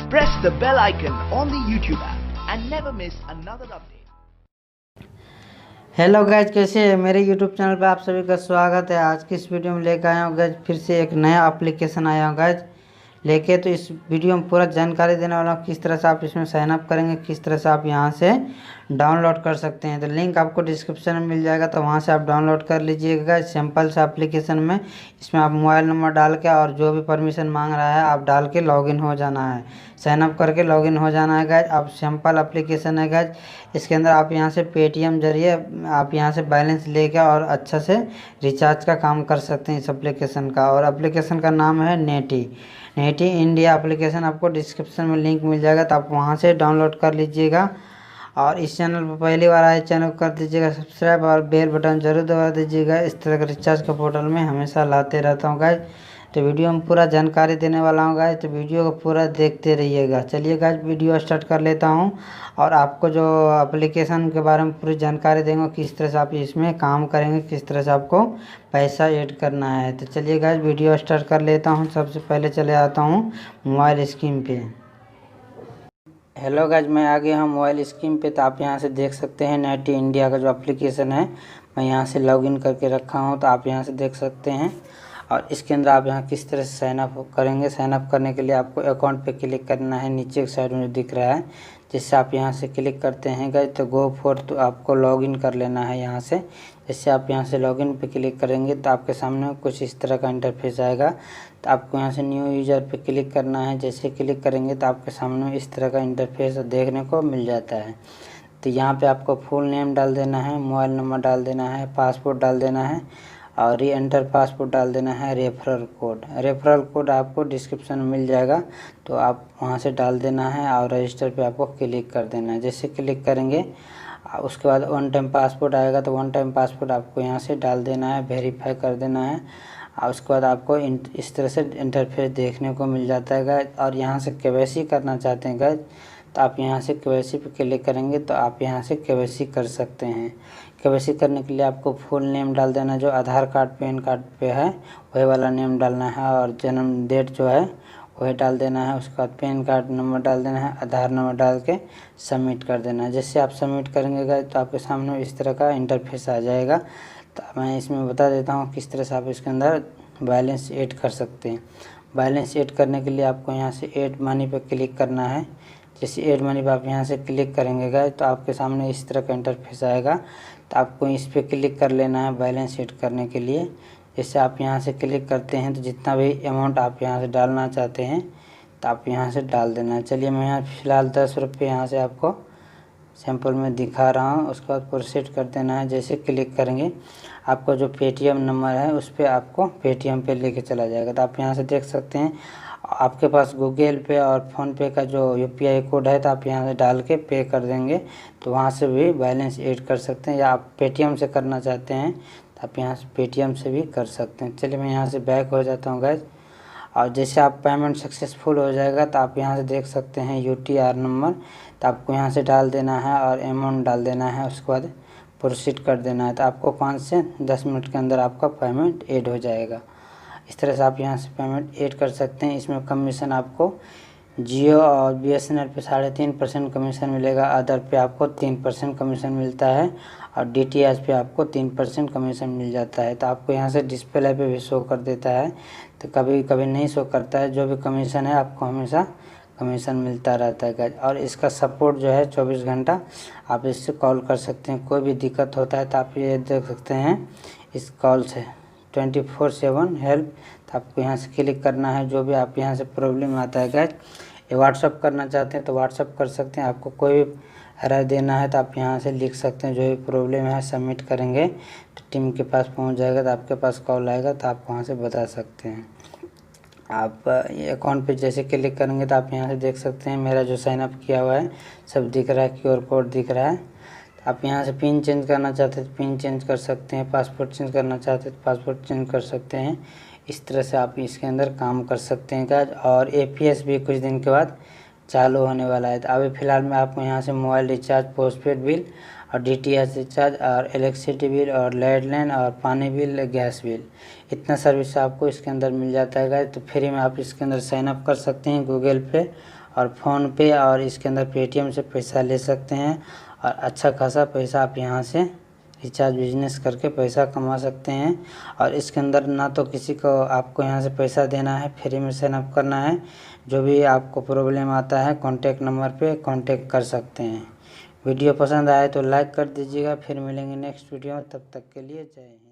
Press the bell icon on the YouTube app and never miss another update. Hello guys, कैसे है? मेरे YouTube channel पे आप सभी का स्वागत है। आज की इस वीडियो में लेकर आया हूँ गाइज, फिर से एक नया एप्लीकेशन आया हूँ गाइज लेके। तो इस वीडियो में पूरा जानकारी देने वाला हूँ किस तरह से आप इसमें साइन अप करेंगे, किस तरह से आप यहाँ से डाउनलोड कर सकते हैं। तो लिंक आपको डिस्क्रिप्शन में मिल जाएगा, तो वहाँ से आप डाउनलोड कर लीजिएगा। सिंपल सा एप्लीकेशन में इसमें आप मोबाइल नंबर डाल के और जो भी परमिशन मांग रहा है आप डाल के लॉगिन हो जाना है, साइन अप करके लॉगिन हो जाना है गाइज। अब सिंपल एप्लीकेशन है गाइज। इसके अंदर आप यहाँ से पेटीएम जरिए आप यहाँ से बैलेंस लेके और अच्छा से रिचार्ज का काम कर सकते हैं इस एप्लीकेशन का। और एप्लीकेशन का नाम है नेटी इंडिया एप्लीकेशन। आपको डिस्क्रिप्शन में लिंक मिल जाएगा, तो आप वहाँ से डाउनलोड कर लीजिएगा। और इस चैनल पर पहली बार आए चैनल को कर दीजिएगा सब्सक्राइब और बेल बटन जरूर दबा दीजिएगा। इस तरह का रिचार्ज का पोर्टल में हमेशा लाते रहता हूँ गाइज। तो वीडियो में पूरा जानकारी देने वाला हूँ गाइज, तो वीडियो को पूरा देखते रहिएगा। चलिए गाइज, वीडियो स्टार्ट कर लेता हूँ और आपको जो एप्लीकेशन के बारे में पूरी जानकारी देंगे, किस तरह से आप इसमें काम करेंगे, किस तरह से आपको पैसा ऐड करना है। तो चलिए गाइज, वीडियो स्टार्ट कर लेता हूँ। सबसे पहले चले आता हूँ मोबाइल स्क्रीन पे। हेलो गाइज, मैं आ गया हूँ मोबाइल स्क्रीन पे। तो आप यहाँ से देख सकते हैं नेटी इंडिया का जो एप्लीकेशन है, मैं यहाँ से लॉगिन करके रखा हूँ। तो आप यहाँ से देख सकते हैं। और इसके अंदर आप यहाँ किस तरह से साइन अप करेंगे। साइन अप करने के लिए आपको अकाउंट पे क्लिक करना है, नीचे की साइड में दिख रहा है, जिससे आप यहाँ से क्लिक करते हैं गाइज तो गो फॉर, तो आपको लॉगिन कर लेना है यहाँ से। जैसे आप यहाँ से लॉगिन पे क्लिक करेंगे तो आपके सामने कुछ इस तरह का इंटरफेस आएगा। तो आपको यहाँ से न्यू यूज़र पे क्लिक करना है। जैसे क्लिक करेंगे तो आपके सामने इस तरह का इंटरफेस देखने को मिल जाता है। तो यहाँ पे आपको फुल नेम डाल देना है, मोबाइल नंबर डाल देना है, पासपोर्ट डाल देना है और री एंटर पासपोर्ट डाल देना है। रेफरल कोड आपको डिस्क्रिप्शन में मिल जाएगा, तो आप वहां से डाल देना है और रजिस्टर पे आपको क्लिक कर देना है। जैसे क्लिक करेंगे उसके बाद वन टाइम पासपोर्ट आएगा, तो वन टाइम पासपोर्ट आपको यहाँ से डाल देना है, वेरीफाई कर देना है। और उसके बाद आपको इस तरह से इंटरफेस देखने को मिल जाता है गाइज। और यहाँ से केवाईसी करना चाहते हैं गाइज, तो आप यहाँ से केवाईसी पे क्लिक करेंगे तो आप यहाँ से केवाईसी कर सकते हैं। केवाईसी करने के लिए आपको फुल नेम डाल देना, जो आधार कार्ड पैन कार्ड पे है वही वाला नेम डालना है, और जन्म डेट जो है वही डाल देना है। उसके बाद पैन कार्ड नंबर डाल देना है, आधार नंबर डाल के सबमिट कर देना है। जैसे आप सबमिट करेंगे गाइज तो आपके सामने इस तरह का इंटरफेस आ जाएगा। तो मैं इसमें बता देता हूँ किस तरह से आप इसके अंदर बैलेंस ऐड कर सकते हैं। बैलेंस ऐड करने के लिए आपको यहाँ से ऐड मनी पे क्लिक करना है। जैसे ऐड मनी पे आप यहाँ से क्लिक करेंगे गाइज तो आपके सामने इस तरह का इंटरफेस आएगा। तो आपको इस पे क्लिक कर लेना है बैलेंस ऐड करने के लिए। जैसे आप यहाँ से क्लिक करते हैं तो जितना भी अमाउंट आप यहाँ से डालना चाहते हैं तो आप यहाँ से डाल देना है। चलिए मैं यहाँ फ़िलहाल 10 रुपये यहाँ से आपको सैंपल में दिखा रहा हूँ। उसके बाद प्रोसीड कर देना है। जैसे क्लिक करेंगे आपको जो पेटीएम नंबर है उस पर आपको पेटीएम पे लेके चला जाएगा। तो आप यहाँ से देख सकते हैं आपके पास गूगल पे और फ़ोनपे का जो यूपीआई कोड है, तो आप यहाँ से डाल के पे कर देंगे तो वहाँ से भी बैलेंस ऐड कर सकते हैं। या आप पेटीएम से करना चाहते हैं तो आप यहाँ से पेटीएम से भी कर सकते हैं। चलिए मैं यहाँ से बैक हो जाता हूँ गाइज। और जैसे आप पेमेंट सक्सेसफुल हो जाएगा तो आप यहाँ से देख सकते हैं यूटीआर नंबर, तो आपको यहाँ से डाल देना है और अमाउंट डाल देना है। उसके बाद प्रोसीड कर देना है। तो आपको 5 से 10 मिनट के अंदर आपका पेमेंट ऐड हो जाएगा। इस तरह से आप यहाँ से पेमेंट ऐड कर सकते हैं। इसमें कमीशन आपको जियो और बीएसएनएल पे 3.5% कमीशन मिलेगा, अदर पे आपको 3% कमीशन मिलता है और डीटीएच पे आपको 3% कमीशन मिल जाता है। तो आपको यहाँ से डिस्प्ले पे भी शो कर देता है, तो कभी कभी नहीं शो करता है। जो भी कमीशन है आपको हमेशा कमीशन मिलता रहता है। और इसका सपोर्ट जो है 24 घंटा आप इससे कॉल कर सकते हैं। कोई भी दिक्कत होता है तो आप ये देख सकते हैं इस कॉल से 24/7 हेल्प। तो आपको यहाँ से क्लिक करना है। जो भी आप यहाँ से प्रॉब्लम आता है गाइज, ये व्हाट्सअप करना चाहते हैं तो व्हाट्सअप कर सकते हैं। आपको कोई भी राय देना है तो आप यहाँ से लिख सकते हैं। जो भी प्रॉब्लम है सबमिट करेंगे तो टीम के पास पहुँच जाएगा, तो आपके पास कॉल आएगा तो आप वहाँ से बता सकते हैं। आप ये अकाउंट पे जैसे क्लिक करेंगे तो आप यहाँ से देख सकते हैं मेरा जो साइन अप किया हुआ है सब दिख रहा है, क्यूआर कोड दिख रहा है। आप यहाँ से पिन चेंज करना चाहते हैं तो पिन चेंज कर सकते हैं, पासपोर्ट चेंज करना चाहते हैं तो पासपोर्ट चेंज कर सकते हैं। इस तरह से आप इसके अंदर काम कर सकते हैं गाइज। और एपीएस भी कुछ दिन के बाद चालू होने वाला है। तो अभी फ़िलहाल मैं आपको यहाँ से मोबाइल रिचार्ज, पोस्टपेड बिल और डीटीएच रिचार्ज और इलेक्ट्रिसिटी बिल और लैंडलाइन और पानी बिल, गैस बिल, इतना सर्विस आपको इसके अंदर मिल जाता है गाइज। तो फ्री में आप इसके अंदर साइन अप कर सकते हैं गूगल पे और फ़ोनपे और इसके अंदर पेटीएम से पैसा ले सकते हैं और अच्छा खासा पैसा आप यहाँ से रिचार्ज बिजनेस करके पैसा कमा सकते हैं। और इसके अंदर ना तो किसी को आपको यहाँ से पैसा देना है, फ्री में साइन अप करना है। जो भी आपको प्रॉब्लम आता है कॉन्टैक्ट नंबर पे कॉन्टैक्ट कर सकते हैं। वीडियो पसंद आए तो लाइक कर दीजिएगा। फिर मिलेंगे नेक्स्ट वीडियो में, तब तक के लिए जय हिंद।